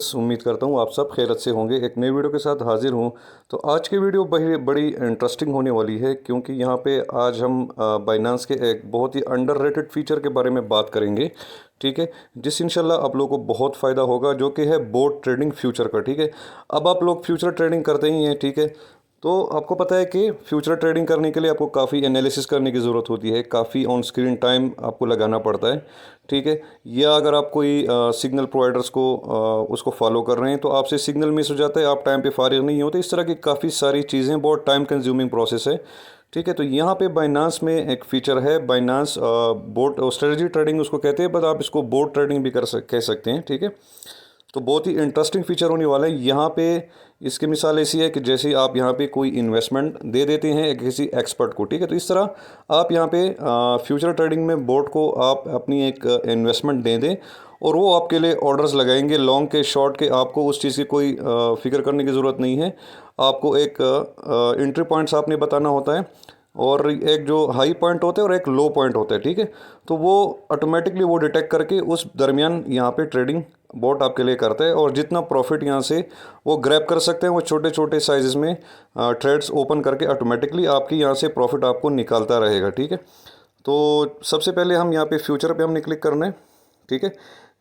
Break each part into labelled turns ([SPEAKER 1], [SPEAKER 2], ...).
[SPEAKER 1] उम्मीद करता हूँ आप सब खैरियत से होंगे। एक नई वीडियो के साथ हाजिर हूँ। तो आज की वीडियो बड़ी बड़ी इंटरेस्टिंग होने वाली है, क्योंकि यहाँ पे आज हम बाइनांस के एक बहुत ही अंडररेटेड फीचर के बारे में बात करेंगे। ठीक है, जिससे इंशाल्लाह आप लोगों को बहुत फ़ायदा होगा, जो कि है बोट ट्रेडिंग फ्यूचर का। ठीक है, अब आप लोग फ्यूचर ट्रेडिंग करते ही हैं। ठीक है, तो आपको पता है कि फ्यूचर ट्रेडिंग करने के लिए आपको काफ़ी एनालिसिस करने की ज़रूरत होती है, काफ़ी ऑन स्क्रीन टाइम आपको लगाना पड़ता है। ठीक है, या अगर आप कोई सिग्नल प्रोवाइडर्स को उसको फॉलो कर रहे हैं तो आपसे सिग्नल मिस हो जाता है, आप टाइम पे फारिग नहीं होते। इस तरह की काफ़ी सारी चीज़ें, बहुत टाइम कंज्यूमिंग प्रोसेस है। ठीक है, तो यहाँ पे बाइनांस में एक फ़ीचर है, बाइनांस बोट स्ट्रेटजी ट्रेडिंग उसको कहते हैं, बट आप इसको बोट ट्रेडिंग भी कह सकते हैं। ठीक है, तो बहुत ही इंटरेस्टिंग फीचर होने वाला है यहाँ पे। इसकी मिसाल ऐसी है कि जैसे आप यहाँ पे कोई इन्वेस्टमेंट दे देते हैं किसी एक्सपर्ट को। ठीक है, तो इस तरह आप यहाँ पे फ्यूचर ट्रेडिंग में बोर्ड को आप अपनी एक इन्वेस्टमेंट दे दें और वो आपके लिए ऑर्डर्स लगाएंगे, लॉन्ग के शॉर्ट के। आपको उस चीज़ की कोई फिक्र करने की ज़रूरत नहीं है। आपको एक एंट्री पॉइंट्स आपने बताना होता है, और एक जो हाई पॉइंट होता है और एक लो पॉइंट होता है। ठीक है, तो वो ऑटोमेटिकली वो डिटेक्ट करके उस दरमियान यहाँ पे ट्रेडिंग बोट आपके लिए करता है, और जितना प्रॉफिट यहाँ से वो ग्रैब कर सकते हैं, वो छोटे छोटे साइज़ में ट्रेड्स ओपन करके ऑटोमेटिकली आपकी यहाँ से प्रॉफिट आपको निकालता रहेगा। ठीक है, तो सबसे पहले हम यहाँ पे फ्यूचर पे हमने क्लिक करना है। ठीक है,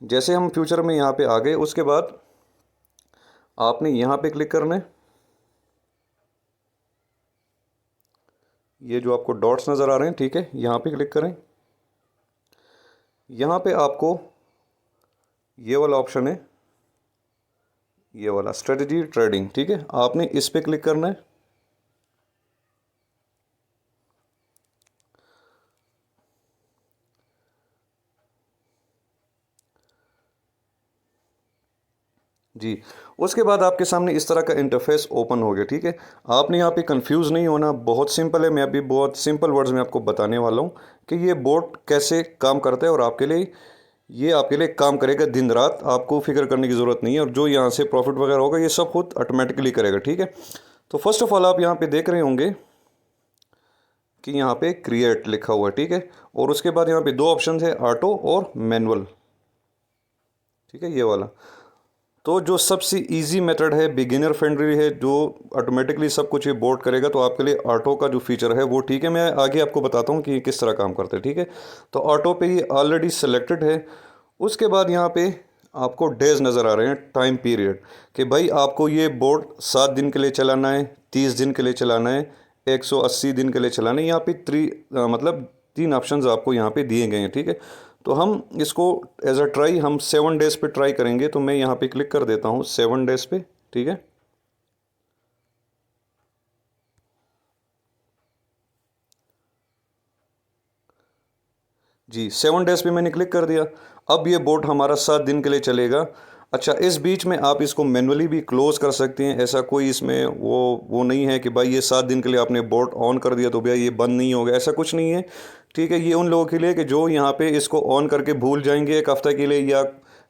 [SPEAKER 1] जैसे हम फ्यूचर में यहाँ पे आ गए, उसके बाद आपने यहाँ पे क्लिक करना है। ये जो आपको डॉट्स नज़र आ रहे हैं, ठीक है, यहाँ पे क्लिक करें। यहाँ पे आपको ये वाला ऑप्शन है, ये वाला स्ट्रेटजी ट्रेडिंग। ठीक है, आपने इस पे क्लिक करना है। जी, उसके बाद आपके सामने इस तरह का इंटरफेस ओपन हो गया। ठीक है, आपने यहाँ पे कंफ्यूज नहीं होना, बहुत सिंपल है। मैं अभी बहुत सिंपल वर्ड्स में आपको बताने वाला हूँ कि ये बोट कैसे काम करता है, और आपके लिए ये आपके लिए काम करेगा दिन रात। आपको फिक्र करने की ज़रूरत नहीं है, और जो यहाँ से प्रॉफिट वगैरह होगा ये सब खुद ऑटोमेटिकली करेगा। ठीक है, तो फर्स्ट ऑफ ऑल आप यहाँ पे देख रहे होंगे कि यहाँ पे क्रिएट लिखा हुआ है। ठीक है, और उसके बाद यहाँ पे दो ऑप्शन है, ऑटो और मैनुअल। ठीक है, ये वाला तो जो सबसे इजी मेथड है, बिगिनर फ्रेंडली है, जो ऑटोमेटिकली सब कुछ ये बोर्ड करेगा, तो आपके लिए ऑटो का जो फीचर है वो ठीक है। मैं आगे आपको बताता हूँ कि ये किस तरह काम करता है। ठीक है, तो ऑटो पे ये ऑलरेडी सेलेक्टेड है। उसके बाद यहाँ पे आपको डेज नज़र आ रहे हैं, टाइम पीरियड, कि भाई आपको ये बोर्ड 7 दिन के लिए चलाना है, 30 दिन के लिए चलाना है, 180 दिन के लिए चलाना है। यहाँ पे मतलब 3 ऑप्शंस आपको यहाँ पे दिए गए हैं। ठीक है, तो हम इसको एज अ ट्राई हम 7 डेज़ पे ट्राई करेंगे। तो मैं यहाँ पे क्लिक कर देता हूँ 7 डेज़ पे। ठीक है, जी 7 डेज़ पे मैंने क्लिक कर दिया। अब ये बोट हमारा 7 दिन के लिए चलेगा। अच्छा, इस बीच में आप इसको मैनुअली भी क्लोज़ कर सकते हैं। ऐसा कोई इसमें वो नहीं है कि भाई ये 7 दिन के लिए आपने बोट ऑन कर दिया तो भैया ये बंद नहीं होगा, ऐसा कुछ नहीं है। ठीक है, ये उन लोगों के लिए कि जो यहाँ पे इसको ऑन करके भूल जाएंगे एक हफ़्ते के लिए, या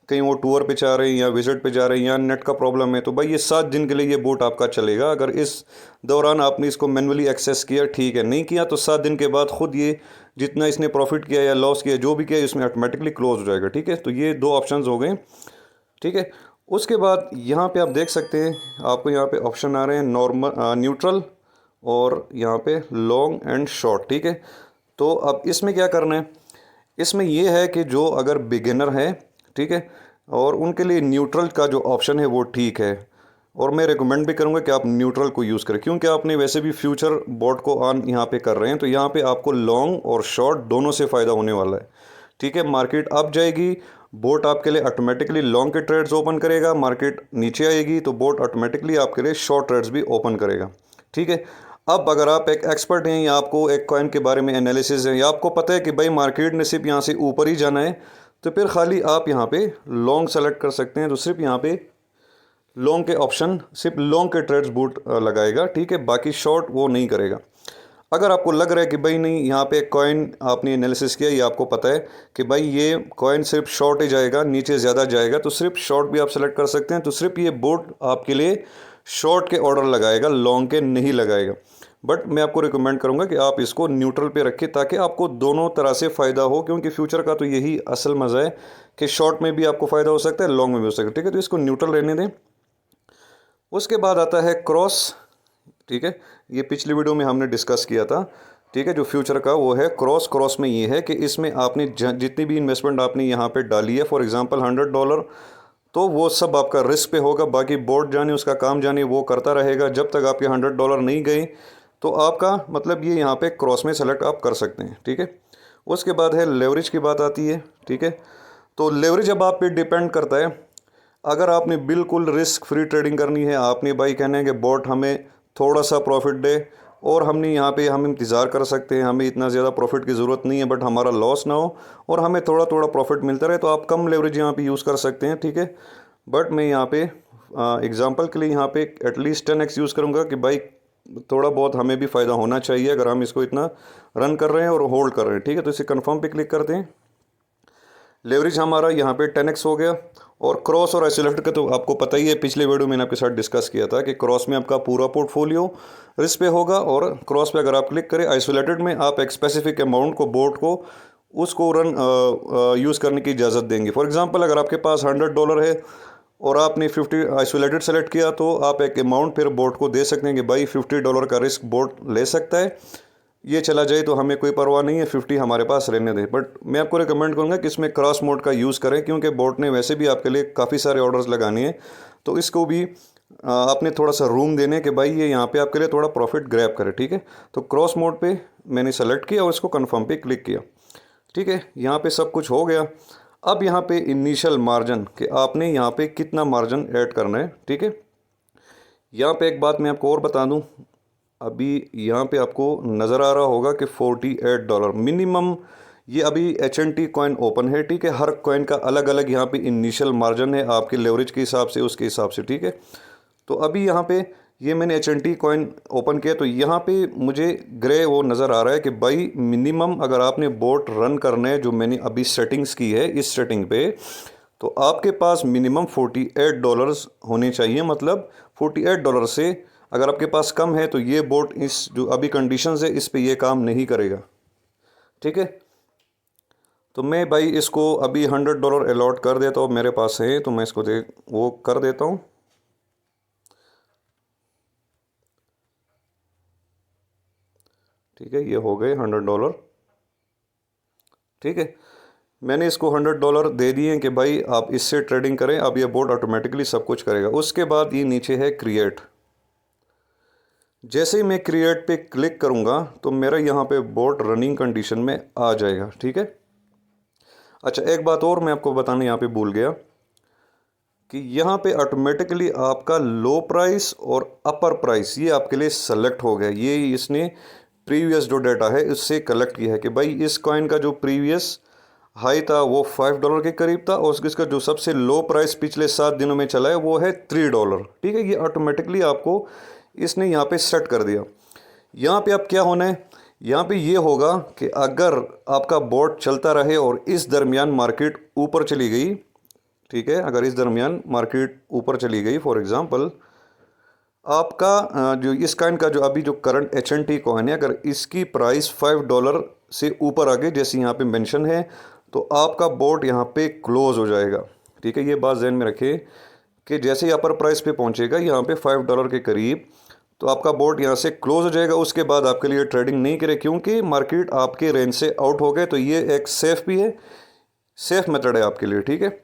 [SPEAKER 1] कहीं वो टूर पे जा रहे हैं या विजिट पे जा रहे हैं या नेट का प्रॉब्लम है, तो भाई ये 7 दिन के लिए ये बोट आपका चलेगा। अगर इस दौरान आपने इसको मैनुअली एक्सेस किया, ठीक है, नहीं किया तो 7 दिन के बाद खुद ये जितना इसने प्रॉफिट किया या लॉस किया, जो भी किया, इसमें ऑटोमेटिकली क्लोज हो जाएगा। ठीक है, तो ये दो ऑप्शंस हो गए। ठीक है, उसके बाद यहाँ पे आप देख सकते हैं, आपको यहाँ पे ऑप्शन आ रहे हैं नॉर्मल, न्यूट्रल, और यहाँ पे लॉन्ग एंड शॉर्ट। ठीक है, तो अब इसमें क्या करना है, इसमें ये है कि जो अगर बिगिनर है, ठीक है, और उनके लिए न्यूट्रल का जो ऑप्शन है वो ठीक है। और मैं रिकमेंड भी करूँगा कि आप न्यूट्रल को यूज़ करें, क्योंकि आपने वैसे भी फ्यूचर बोट को ऑन यहाँ पे कर रहे हैं, तो यहाँ पे आपको लॉन्ग और शॉर्ट दोनों से फ़ायदा होने वाला है। ठीक है, मार्केट अप जाएगी, बोट आपके लिए ऑटोमेटिकली लॉन्ग के ट्रेड्स ओपन करेगा। मार्केट नीचे आएगी तो बोट ऑटोमेटिकली आपके लिए शॉर्ट ट्रेड्स भी ओपन करेगा। ठीक है, अब अगर आप एक एक्सपर्ट हैं, या आपको एक कॉइन के बारे में एनालिसिस है, या आपको पता है कि भाई मार्केट ने सिर्फ यहाँ से ऊपर ही जाना है, तो फिर खाली आप यहाँ पे लॉन्ग सेलेक्ट कर सकते हैं। तो सिर्फ यहाँ पे लॉन्ग के ऑप्शन, सिर्फ लॉन्ग के ट्रेड्स बूट लगाएगा। ठीक है, बाकी शॉर्ट वो नहीं करेगा। अगर आपको लग रहा है कि भाई नहीं, यहाँ पे कॉइन आपने एनालिसिस किया, ये आपको पता है कि भाई ये कॉइन सिर्फ शॉर्ट ही जाएगा, नीचे ज़्यादा जाएगा, तो सिर्फ शॉर्ट भी आप सेलेक्ट कर सकते हैं। तो सिर्फ ये बोट आपके लिए शॉर्ट के ऑर्डर लगाएगा, लॉन्ग के नहीं लगाएगा। बट मैं आपको रिकमेंड करूँगा कि आप इसको न्यूट्रल पे रखें ताकि आपको दोनों तरह से फ़ायदा हो, क्योंकि फ्यूचर का तो यही असल मज़ा है कि शॉर्ट में भी आपको फ़ायदा हो सकता है, लॉन्ग में भी हो सकता है। ठीक है, तो इसको न्यूट्रल रहने दें। उसके बाद आता है क्रॉस। ठीक है, ये पिछली वीडियो में हमने डिस्कस किया था। ठीक है, जो फ्यूचर का वो है क्रॉस। क्रॉस में ये है कि इसमें आपने जितनी भी इन्वेस्टमेंट आपने यहाँ पे डाली है, फॉर एग्जांपल $100, तो वो सब आपका रिस्क पे होगा। बाकी बोर्ड जाने उसका काम जाने वो करता रहेगा जब तक आपके $100 नहीं गए। तो आपका मतलब ये यहाँ पे क्रॉस में सेलेक्ट आप कर सकते हैं। ठीक है, उसके बाद है लेवरेज की बात आती है। ठीक है, तो लेवरेज अब आप पे डिपेंड करता है। अगर आपने बिल्कुल रिस्क फ्री ट्रेडिंग करनी है, आपने भाई कहना है कि बोट हमें थोड़ा सा प्रॉफिट दे और हमने यहाँ पे हम इंतज़ार कर सकते हैं, हमें इतना ज़्यादा प्रॉफिट की ज़रूरत नहीं है, बट हमारा लॉस ना हो और हमें थोड़ा थोड़ा प्रॉफिट मिलता रहे, तो आप कम लेवरेज यहाँ पे यूज़ कर सकते हैं। ठीक है, बट मैं यहाँ पे एग्ज़ाम्पल के लिए यहाँ पे एटलीस्ट 10x यूज़ करूँगा कि भाई थोड़ा बहुत हमें भी फ़ायदा होना चाहिए अगर हम इसको इतना रन कर रहे हैं और होल्ड कर रहे हैं। ठीक है, तो इसे कन्फर्म पे क्लिक करते हैं। लेवरेज हमारा यहाँ पे 10x हो गया। और क्रॉस और आइसोलेटेड का तो आपको पता ही है, पिछले वीडियो मैंने आपके साथ डिस्कस किया था कि क्रॉस में आपका पूरा पोर्टफोलियो रिस्क पे होगा और क्रॉस पे अगर आप क्लिक करें, आइसोलेटेड में आप एक स्पेसिफिक अमाउंट को बोर्ड को उसको रन यूज़ करने की इजाज़त देंगे। फॉर एग्जांपल अगर आपके पास $100 है और आपने 50 आइसोलेटेड सेलेक्ट किया, तो आप एक अमाउंट फिर बोर्ड को दे सकते हैं कि भाई $50 का रिस्क बोर्ड ले सकता है, ये चला जाए तो हमें कोई परवाह नहीं है, 50 हमारे पास रहने दें। बट मैं आपको रिकमेंड करूँगा कि इसमें क्रॉस मोड का यूज़ करें, क्योंकि बोट ने वैसे भी आपके लिए काफ़ी सारे ऑर्डर्स लगाने हैं, तो इसको भी आपने थोड़ा सा रूम देने कि भाई ये यहाँ पे आपके लिए थोड़ा प्रॉफिट ग्रैब करे। ठीक है, तो क्रॉस मोड पे मैंने सेलेक्ट किया और इसको कन्फर्म पे क्लिक किया। ठीक है, यहाँ पे सब कुछ हो गया। अब यहाँ पे इनिशियल मार्जिन कि आपने यहाँ पे कितना मार्जिन ऐड करना है। ठीक है, यहाँ पे एक बात मैं आपको और बता दूँ, अभी यहाँ पे आपको नज़र आ रहा होगा कि $48 मिनिमम ये अभी HNT कॉइन ओपन है। ठीक है, हर कॉइन का अलग अलग यहाँ पे इनिशियल मार्जिन है आपके लेवरेज के हिसाब से, उसके हिसाब से। ठीक है, तो अभी यहाँ पे ये मैंने HNT कॉइन ओपन किया, तो यहाँ पे मुझे ग्रे वो नज़र आ रहा है कि भाई मिनिमम अगर आपने बोट रन करना है, जो मैंने अभी सेटिंग्स की है इस सेटिंग पे, तो आपके पास मिनिमम $48 होने चाहिए। मतलब $48 से अगर आपके पास कम है तो ये बोट इस जो अभी कंडीशंस है इस पे ये काम नहीं करेगा। ठीक है, तो मैं भाई इसको अभी $100 अलॉट कर देता हूँ, मेरे पास है तो मैं इसको वो कर देता हूँ। ठीक है, ये हो गए $100। ठीक है, मैंने इसको $100 दे दिए कि भाई आप इससे ट्रेडिंग करें। अब ये बोट ऑटोमेटिकली सब कुछ करेगा। उसके बाद ये नीचे है क्रिएट। जैसे ही मैं क्रिएट पे क्लिक करूँगा तो मेरा यहाँ पे बोट रनिंग कंडीशन में आ जाएगा। ठीक है, अच्छा एक बात और मैं आपको बताना यहाँ पे भूल गया कि यहाँ पे ऑटोमेटिकली आपका लो प्राइस और अपर प्राइस ये आपके लिए सेलेक्ट हो गया। ये इसने प्रीवियस जो डाटा है उससे कलेक्ट किया है कि भाई इस कॉइन का जो प्रीवियस हाई था वो $5 के करीब था और इसका जो सबसे लो प्राइस पिछले 7 दिनों में चला है वो है $3। ठीक है, ये ऑटोमेटिकली आपको इसने यहाँ पे सेट कर दिया। यहाँ पे अब क्या होना है, यहाँ पे ये होगा कि अगर आपका बोट चलता रहे और इस दरमियान मार्केट ऊपर चली गई, ठीक है, अगर इस दरमियान मार्केट ऊपर चली गई, फॉर एग्जांपल आपका जो इस कॉइन का जो अभी जो करंट HNT कॉइन है, अगर इसकी प्राइस $5 से ऊपर आ गई जैसे यहाँ पे मेंशन है, तो आपका बोट यहाँ पे क्लोज हो जाएगा। ठीक है, ये बात ध्यान में रखें कि जैसे ही अपर प्राइस पे पहुँचेगा यहाँ पे $5 के करीब, तो आपका बोट यहाँ से क्लोज हो जाएगा। उसके बाद आपके लिए ट्रेडिंग नहीं करे, क्योंकि मार्केट आपके रेंज से आउट हो गए। तो ये एक सेफ भी है, सेफ मेथड है आपके लिए। ठीक है,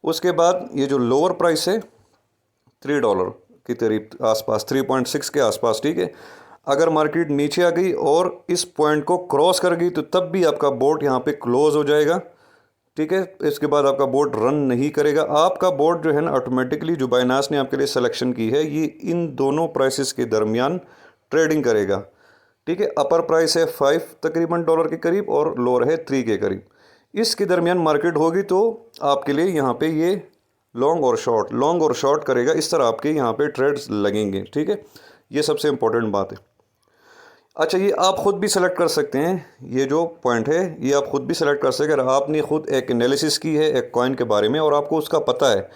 [SPEAKER 1] उसके बाद ये जो लोअर प्राइस है $3 के करीब आसपास, 3.6 के आसपास। ठीक है, अगर मार्केट नीचे आ गई और इस पॉइंट को क्रॉस कर गई तो तब भी आपका बोट यहाँ पे क्लोज हो जाएगा। ठीक है, इसके बाद आपका बोट रन नहीं करेगा। आपका बोट जो है ना ऑटोमेटिकली जो बाइनास ने आपके लिए सिलेक्शन की है ये इन दोनों प्राइसेस के दरमियान ट्रेडिंग करेगा। ठीक है, अपर प्राइस है 5 तकरीबन डॉलर के करीब और लोअर है 3 के करीब। इसके दरमियान मार्केट होगी तो आपके लिए यहाँ पे ये लॉन्ग और शॉर्ट करेगा। इस तरह आपके यहाँ पे ट्रेड्स लगेंगे। ठीक है, ये सबसे इम्पोर्टेंट बात है। अच्छा, ये आप ख़ुद भी सेलेक्ट कर सकते हैं, ये जो पॉइंट है ये आप ख़ुद भी सेलेक्ट कर सकते हैं। अगर आपने ख़ुद एक एनालिसिस की है एक कॉइन के बारे में और आपको उसका पता है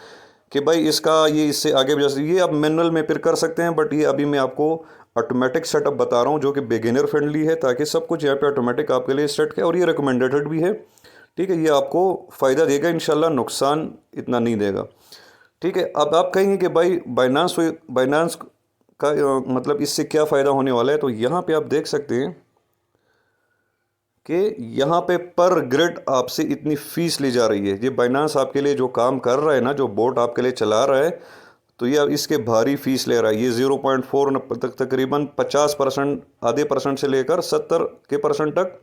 [SPEAKER 1] कि भाई इसका ये इससे आगे भी जा सकती है। ये आप मैनुअल में फिर कर सकते हैं, बट ये अभी मैं आपको ऑटोमेटिक सेटअप बता रहा हूँ जो कि बिगिनर फ्रेंडली है, ताकि सब कुछ यहाँ पे ऑटोमेटिक आपके लिए सेट है और ये रिकमेंडेड भी है। ठीक है, ये आपको फ़ायदा देगा इंशाल्लाह, नुकसान इतना नहीं देगा। ठीक है, अब आप कहेंगे कि भाई बाइनांस का मतलब इससे क्या फ़ायदा होने वाला है। तो यहाँ पे आप देख सकते हैं कि यहाँ पे पर ग्रिड आपसे इतनी फ़ीस ली जा रही है। ये बाइनांस आपके लिए जो काम कर रहा है ना, जो बोट आपके लिए चला रहा है, तो ये अब इसके भारी फ़ीस ले रहा है। ये 0.4 तक तकरीबन 50%, आधे परसेंट से लेकर 70% तक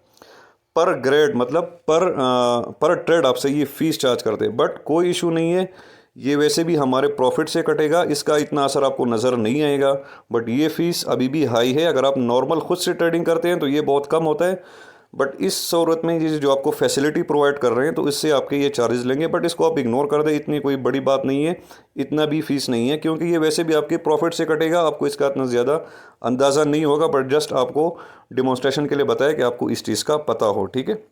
[SPEAKER 1] पर ग्रेड मतलब पर ट्रेड आपसे ये फ़ीस चार्ज करते हैं। बट कोई इशू नहीं है, ये वैसे भी हमारे प्रॉफिट से कटेगा, इसका इतना असर आपको नज़र नहीं आएगा। बट ये फ़ीस अभी भी हाई है। अगर आप नॉर्मल खुद से ट्रेडिंग करते हैं तो ये बहुत कम होता है, बट इस सूरत में ये जो आपको फैसिलिटी प्रोवाइड कर रहे हैं तो इससे आपके ये चार्जेस लेंगे। बट इसको आप इग्नोर कर दें, इतनी कोई बड़ी बात नहीं है, इतना भी फ़ीस नहीं है, क्योंकि ये वैसे भी आपके प्रॉफिट से कटेगा। आपको इसका इतना ज़्यादा अंदाज़ा नहीं होगा, बट जस्ट आपको डिमॉन्स्ट्रेशन के लिए बताया कि आपको इस चीज़ का पता हो। ठीक है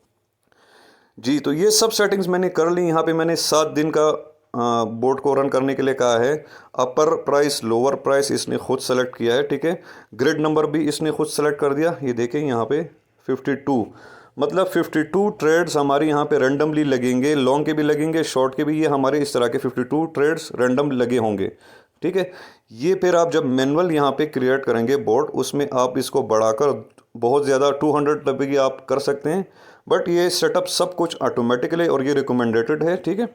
[SPEAKER 1] जी, तो ये सब सेटिंग्स मैंने कर ली। यहाँ पे मैंने 7 दिन का बोट को रन करने के लिए कहा है। अपर प्राइस, लोअर प्राइस इसने खुद सेलेक्ट किया है। ठीक है, ग्रिड नंबर भी इसने खुद सेलेक्ट कर दिया। ये देखें यहाँ पे 52, मतलब 52 ट्रेड्स हमारे यहाँ पे रेंडमली लगेंगे, लॉन्ग के भी लगेंगे, शॉर्ट के भी। ये हमारे इस तरह के 52 ट्रेड्स रेंडम लगे होंगे। ठीक है, ये फिर आप जब मैनुअल यहाँ पे क्रिएट करेंगे बोट, उसमें आप इसको बढ़ाकर बहुत ज़्यादा 200 तक भी आप कर सकते हैं। बट ये सेटअप सब कुछ ऑटोमेटिकली और ये रिकमेंडेड है। ठीक है,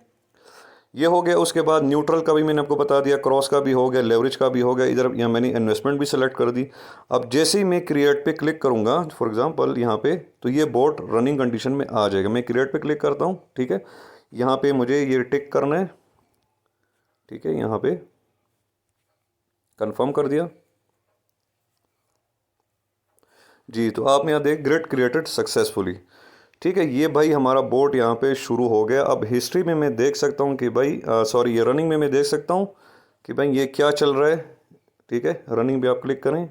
[SPEAKER 1] ये हो गया। उसके बाद न्यूट्रल का भी मैंने आपको बता दिया, क्रॉस का भी हो गया, लेवरेज का भी हो गया। इधर यहाँ मैंने इन्वेस्टमेंट भी सेलेक्ट कर दी। अब जैसे ही मैं क्रिएट पे क्लिक करूँगा फॉर एग्जांपल यहाँ पे, तो ये बोट रनिंग कंडीशन में आ जाएगा। मैं क्रिएट पे क्लिक करता हूँ। ठीक है, यहाँ पे मुझे ये टिक करना है। ठीक है, यहाँ पे कंफर्म कर दिया जी। तो आपने यहाँ देख ग्रिड क्रिएटेड सक्सेसफुली। ठीक है, ये भाई हमारा बोट यहाँ पे शुरू हो गया। अब हिस्ट्री में मैं देख सकता हूँ कि भाई सॉरी, ये रनिंग में मैं देख सकता हूँ कि भाई ये क्या चल रहा है। ठीक है, रनिंग पे आप क्लिक करें।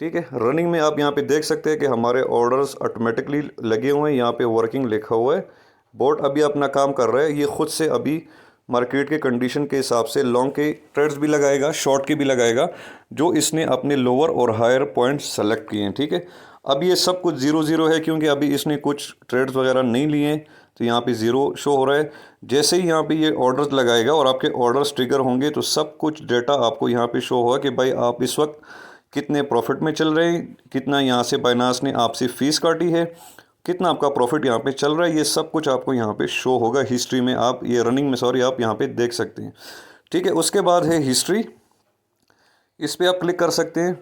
[SPEAKER 1] ठीक है, रनिंग में आप यहाँ पे देख सकते हैं कि हमारे ऑर्डर्स ऑटोमेटिकली लगे हुए हैं। यहाँ पे वर्किंग लिखा हुआ है। बोट अभी अपना काम कर रहा है। ये खुद से अभी मार्केट के कंडीशन के हिसाब से लॉन्ग के ट्रेड्स भी लगाएगा, शॉर्ट के भी लगाएगा, जो इसने अपने लोअर और हायर पॉइंट्स सेलेक्ट किए हैं। ठीक है, अब ये सब कुछ 0-0 है, क्योंकि अभी इसने कुछ ट्रेड्स वगैरह नहीं लिए, तो यहाँ पे 0 शो हो रहा है। जैसे ही यहाँ पे ये ऑर्डर्स लगाएगा और आपके ऑर्डर्स ट्रिगर होंगे, तो सब कुछ डेटा आपको यहाँ पे शो होगा कि भाई आप इस वक्त कितने प्रॉफिट में चल रहे हैं, कितना यहाँ से बाइनांस ने आपसे फ़ीस काटी है, कितना आपका प्रॉफिट यहाँ पे चल रहा है। ये सब कुछ आपको यहाँ पे शो होगा हिस्ट्री में। आप ये रनिंग में सॉरी आप यहाँ पे देख सकते हैं। ठीक है, उसके बाद है हिस्ट्री। इस पर आप क्लिक कर सकते हैं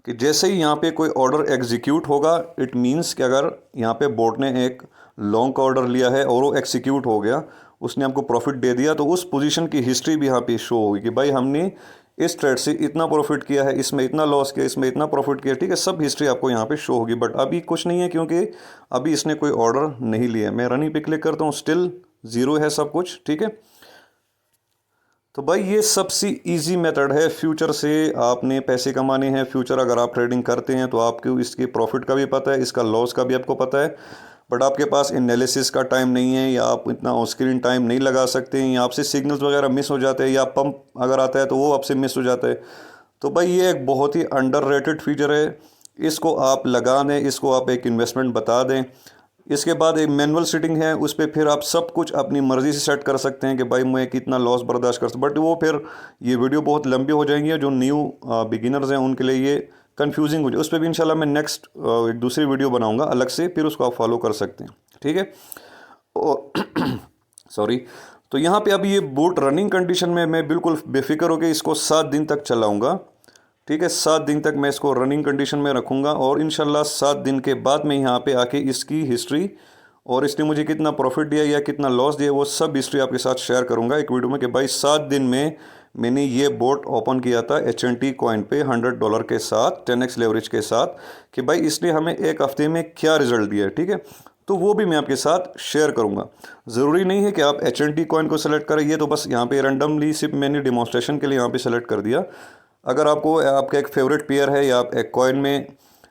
[SPEAKER 1] कि जैसे ही यहाँ पे कोई ऑर्डर एग्जीक्यूट होगा, इट मीन्स कि अगर यहाँ पे बोट ने एक लॉन्ग का ऑर्डर लिया है और वो एग्जीक्यूट हो गया, उसने आपको प्रॉफिट दे दिया, तो उस पोजीशन की हिस्ट्री भी यहाँ पे शो होगी कि भाई हमने इस ट्रेड से इतना प्रॉफिट किया है, इसमें इतना लॉस किया, इसमें इतना प्रॉफिट किया। ठीक है, सब हिस्ट्री आपको यहाँ पे शो होगी। बट अभी कुछ नहीं है, क्योंकि अभी इसने कोई ऑर्डर नहीं लिया। मैं रनिंग पे क्लिक करता हूँ, स्टिल 0 है सब कुछ। ठीक है, तो भाई ये सबसे इजी मेथड है। फ्यूचर से आपने पैसे कमाने हैं। फ्यूचर अगर आप ट्रेडिंग करते हैं तो आपको इसके प्रॉफिट का भी पता है, इसका लॉस का भी आपको पता है। बट आपके पास एनालिसिस का टाइम नहीं है, या आप इतना ऑन स्क्रीन टाइम नहीं लगा सकते हैं, या आपसे सिग्नल्स वगैरह मिस हो जाते हैं, या पंप अगर आता है तो वो आपसे मिस हो जाता है। तो भाई ये एक बहुत ही अंडररेटेड फीचर है। इसको आप लगा दें, इसको आप एक इन्वेस्टमेंट बता दें। इसके बाद एक मैनुअल सेटिंग है, उस पर फिर आप सब कुछ अपनी मर्ज़ी से सेट कर सकते हैं कि भाई मैं कितना लॉस बर्दाश्त कर सकता। बट वो फिर ये वीडियो बहुत लंबी हो जाएंगी, जो न्यू बिगिनर्स हैं उनके लिए ये कंफ्यूजिंग हो जाए। उस पर भी इंशाल्लाह मैं नेक्स्ट एक दूसरी वीडियो बनाऊंगा अलग से, फिर उसको आप फॉलो कर सकते हैं। ठीक है, और सॉरी, तो यहाँ पे अभी ये बोट रनिंग कंडीशन में मैं बिल्कुल बेफिक्र होकर इसको 7 दिन तक चलाऊँगा। ठीक है, 7 दिन तक मैं इसको रनिंग कंडीशन में रखूँगा, और इंशाल्लाह 7 दिन के बाद मैं यहाँ पे आके इसकी हिस्ट्री और इसने मुझे कितना प्रॉफिट दिया या कितना लॉस दिया, वो सब हिस्ट्री आपके साथ शेयर करूँगा एक वीडियो में कि भाई 7 दिन में मैंने ये बोट ओपन किया था HNT कॉइन पे $100 के साथ, 10x लेवरेज के साथ, कि भाई इसने हमें एक हफ्ते में क्या रिज़ल्ट दिया है। ठीक है, तो वो भी मैं आपके साथ शेयर करूंगा। ज़रूरी नहीं है कि आप HNT कॉइन को सेलेक्ट करें, ये तो बस यहाँ पे रैंडमली सिर्फ मैंने डिमॉन्स्ट्रेशन के लिए यहाँ पे सेलेक्ट कर दिया। अगर आपको आपका एक फेवरेट पेयर है, या आप एक कॉइन में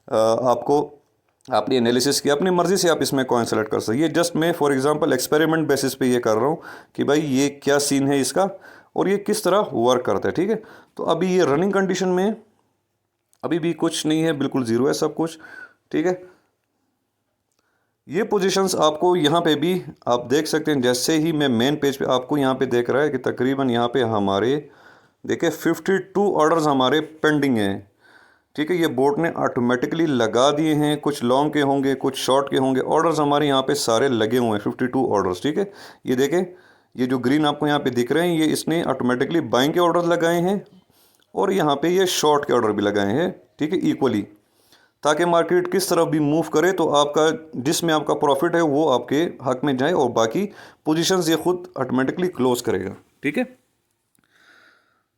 [SPEAKER 1] आपको आपने एनालिसिस किया, अपनी मर्ज़ी से आप इसमें कॉइन सेलेक्ट कर सकते हैं। ये जस्ट मैं फॉर एग्जांपल एक्सपेरिमेंट बेसिस पे ये कर रहा हूँ कि भाई ये क्या सीन है इसका और ये किस तरह वर्क करता है, ठीक है। तो अभी ये रनिंग कंडीशन में अभी भी कुछ नहीं है, बिल्कुल ज़ीरो है सब कुछ, ठीक है। ये पोजीशंस आपको यहाँ पे भी आप देख सकते हैं। जैसे ही मैं मेन पेज पे आपको यहाँ पे देख रहा है कि तकरीबन यहाँ पे हमारे देखिए 52 ऑर्डर्स हमारे पेंडिंग हैं, ठीक है। ये बोट ने ऑटोमेटिकली लगा दिए हैं, कुछ लॉन्ग के होंगे कुछ शॉर्ट के होंगे, ऑर्डर्स हमारे यहाँ पे सारे लगे हुए हैं 52 ऑर्डर्स, ठीक है। ये देखें, ये जो ग्रीन आपको यहाँ पे दिख रहे हैं ये इसने ऑटोमेटिकली बाइंग के ऑर्डर्स लगाए हैं और यहाँ पे ये शॉर्ट के ऑर्डर भी लगाए हैं, ठीक है, इक्वली, ताकि मार्केट किस तरफ भी मूव करे तो आपका जिसमें आपका प्रॉफिट है वो आपके हक में जाए और बाकी पोजीशंस ये खुद ऑटोमेटिकली क्लोज करेगा, ठीक है।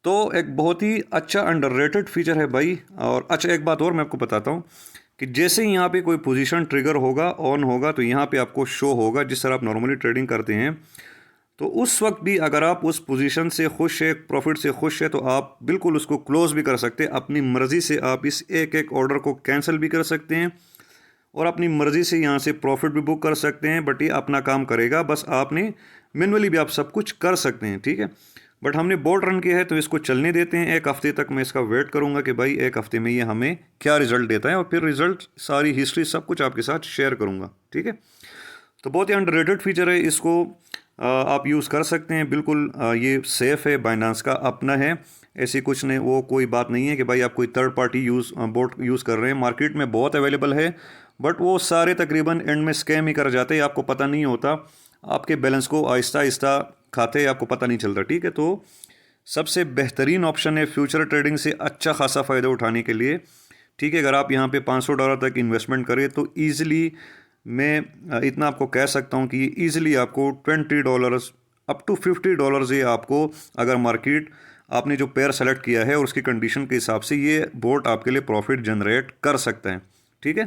[SPEAKER 1] तो एक बहुत ही अच्छा अंडररेटेड फीचर है भाई। और अच्छा एक बात और मैं आपको बताता हूँ कि जैसे ही यहाँ पे कोई पोजीशन ट्रिगर होगा ऑन होगा तो यहाँ पे आपको शो होगा जिस तरह आप नॉर्मली ट्रेडिंग करते हैं। तो उस वक्त भी अगर आप उस पोजीशन से खुश है, प्रॉफिट से खुश है, तो आप बिल्कुल उसको क्लोज भी कर सकते हैं। अपनी मर्ज़ी से आप इस एक एक ऑर्डर को कैंसिल भी कर सकते हैं और अपनी मर्ज़ी से यहाँ से प्रॉफिट भी बुक कर सकते हैं। बट ये अपना काम करेगा, बस आपने मैनुअली भी आप सब कुछ कर सकते हैं, ठीक है। बट हमने बोट रन किया है तो इसको चलने देते हैं। एक हफ़्ते तक मैं इसका वेट करूँगा कि भाई एक हफ़्ते में ये हमें क्या रिज़ल्ट देता है और फिर रिज़ल्ट सारी हिस्ट्री सब कुछ आपके साथ शेयर करूँगा, ठीक है। तो बहुत ही अंडररेटेड फीचर है, इसको आप यूज़ कर सकते हैं बिल्कुल। ये सेफ़ है, बाइनांस का अपना है, ऐसी कुछ नहीं, वो कोई बात नहीं है कि भाई आप कोई थर्ड पार्टी बोट यूज़ कर रहे हैं। मार्केट में बहुत अवेलेबल है बट वो सारे तकरीबन एंड में स्कैम ही कर जाते हैं, आपको पता नहीं होता, आपके बैलेंस को आहिस्ता आहिस्ता खाते हैं, आपको पता नहीं चलता, ठीक है। तो सबसे बेहतरीन ऑप्शन है फ्यूचर ट्रेडिंग से अच्छा खासा फ़ायदा उठाने के लिए, ठीक है। अगर आप यहाँ पे $500 तक इन्वेस्टमेंट करें तो ईज़िली मैं इतना आपको कह सकता हूँ कि ईज़िली आपको $20 अप टू $50 ये आपको, अगर मार्केट आपने जो पेयर सेलेक्ट किया है और उसकी कंडीशन के हिसाब से ये बोट आपके लिए प्रॉफिट जनरेट कर सकते हैं, ठीक है।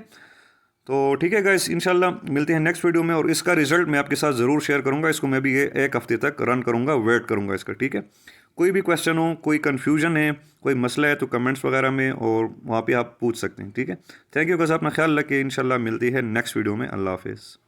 [SPEAKER 1] तो ठीक है गाइस, इंशाल्लाह मिलते हैं नेक्स्ट वीडियो में और इसका रिजल्ट मैं आपके साथ ज़रूर शेयर करूंगा। इसको मैं भी ये एक हफ्ते तक रन करूंगा, वेट करूंगा इसका, ठीक है। कोई भी क्वेश्चन हो, कोई कन्फ्यूजन है, कोई मसला है तो कमेंट्स वगैरह में और वहाँ पे आप पूछ सकते हैं, ठीक है। थैंक यू गाइस, अपना ख्याल रखिए, इंशाल्लाह मिलती है नेक्स्ट वीडियो में। अल्लाह हाफिज़।